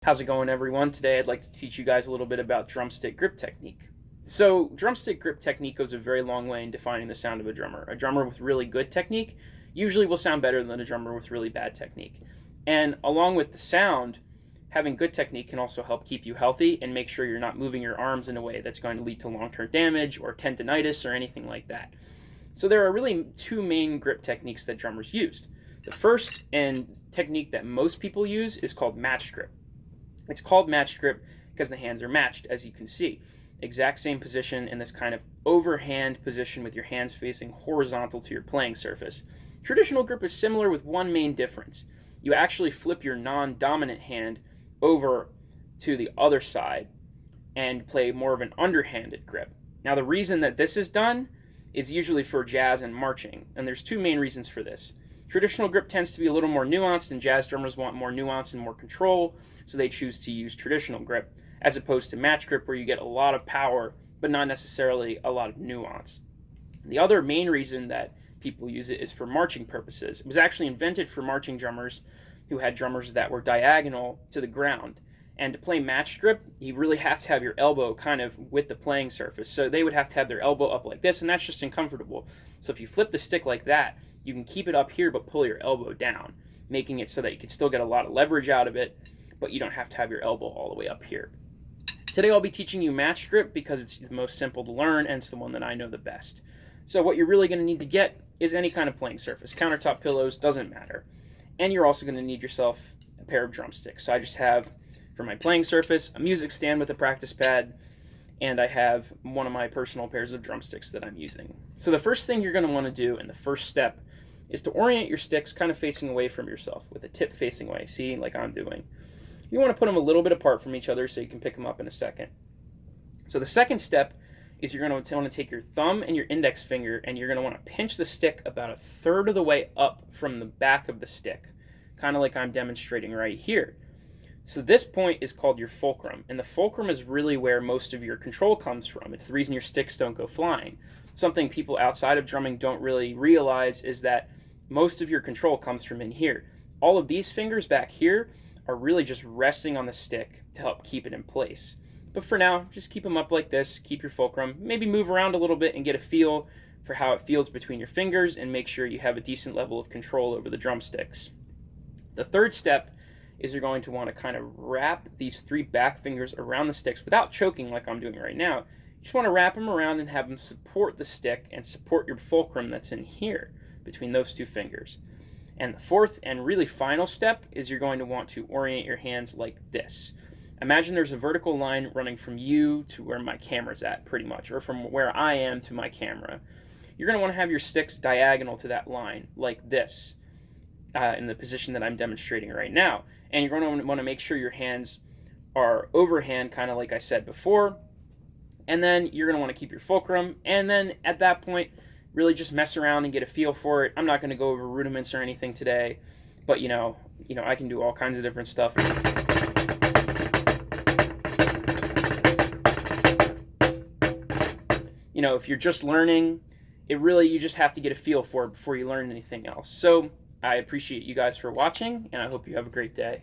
How's it going, everyone? Today I'd like to teach you guys a little bit about drumstick grip technique. So drumstick grip technique goes a very long way in defining the sound of a drummer. A drummer with really good technique usually will sound better than a drummer with really bad technique. And along with the sound, having good technique can also help keep you healthy and make sure you're not moving your arms in a way that's going to lead to long-term damage or tendonitis or anything like that. So there are really two main grip techniques that drummers use. The first and technique that most people use is called match grip. It's called matched grip because the hands are matched, as you can see. Exact same position in this kind of overhand position with your hands facing horizontal to your playing surface. Traditional grip is similar with one main difference. You actually flip your non-dominant hand over to the other side and play more of an underhanded grip. Now, the reason that this is done is usually for jazz and marching, and there's two main reasons for this. Traditional grip tends to be a little more nuanced, and jazz drummers want more nuance and more control, so they choose to use traditional grip, as opposed to match grip, where you get a lot of power, but not necessarily a lot of nuance. The other main reason that people use it is for marching purposes. It was actually invented for marching drummers who had drummers that were diagonal to the ground. And to play match grip, you really have to have your elbow kind of with the playing surface. So they would have to have their elbow up like this, and that's just uncomfortable. So if you flip the stick like that, you can keep it up here but pull your elbow down, making it so that you can still get a lot of leverage out of it, but you don't have to have your elbow all the way up here. Today I'll be teaching you match grip because it's the most simple to learn and it's the one that I know the best. So what you're really going to need to get is any kind of playing surface. Countertop pillows, doesn't matter. And you're also going to need yourself a pair of drumsticks. So I just have, for my playing surface, a music stand with a practice pad, and I have one of my personal pairs of drumsticks that I'm using. So the first thing you're going to want to do, and the first step, is to orient your sticks kind of facing away from yourself, with the tip facing away, see, like I'm doing. You want to put them a little bit apart from each other so you can pick them up in a second. So the second step is you're going to want to take your thumb and your index finger, and you're going to want to pinch the stick about a third of the way up from the back of the stick, kind of like I'm demonstrating right here. So this point is called your fulcrum, and the fulcrum is really where most of your control comes from. It's the reason your sticks don't go flying. Something people outside of drumming don't really realize is that most of your control comes from in here. All of these fingers back here are really just resting on the stick to help keep it in place. But for now, just keep them up like this, keep your fulcrum, maybe move around a little bit and get a feel for how it feels between your fingers, and make sure you have a decent level of control over the drumsticks. The third step is you're going to want to kind of wrap these three back fingers around the sticks without choking like I'm doing right now. You just want to wrap them around and have them support the stick and support your fulcrum that's in here between those two fingers. And the fourth and really final step is you're going to want to orient your hands like this. Imagine there's a vertical line running from you to where my camera's at, pretty much, or from where I am to my camera. You're going to want to have your sticks diagonal to that line, like this, in the position that I'm demonstrating right now. And you're going to want to make sure your hands are overhand, kind of like I said before. And then you're going to want to keep your fulcrum. And then at that point, really just mess around and get a feel for it. I'm not going to go over rudiments or anything today, but I can do all kinds of different stuff. If you're just learning, you just have to get a feel for it before you learn anything else. So I appreciate you guys for watching, and I hope you have a great day.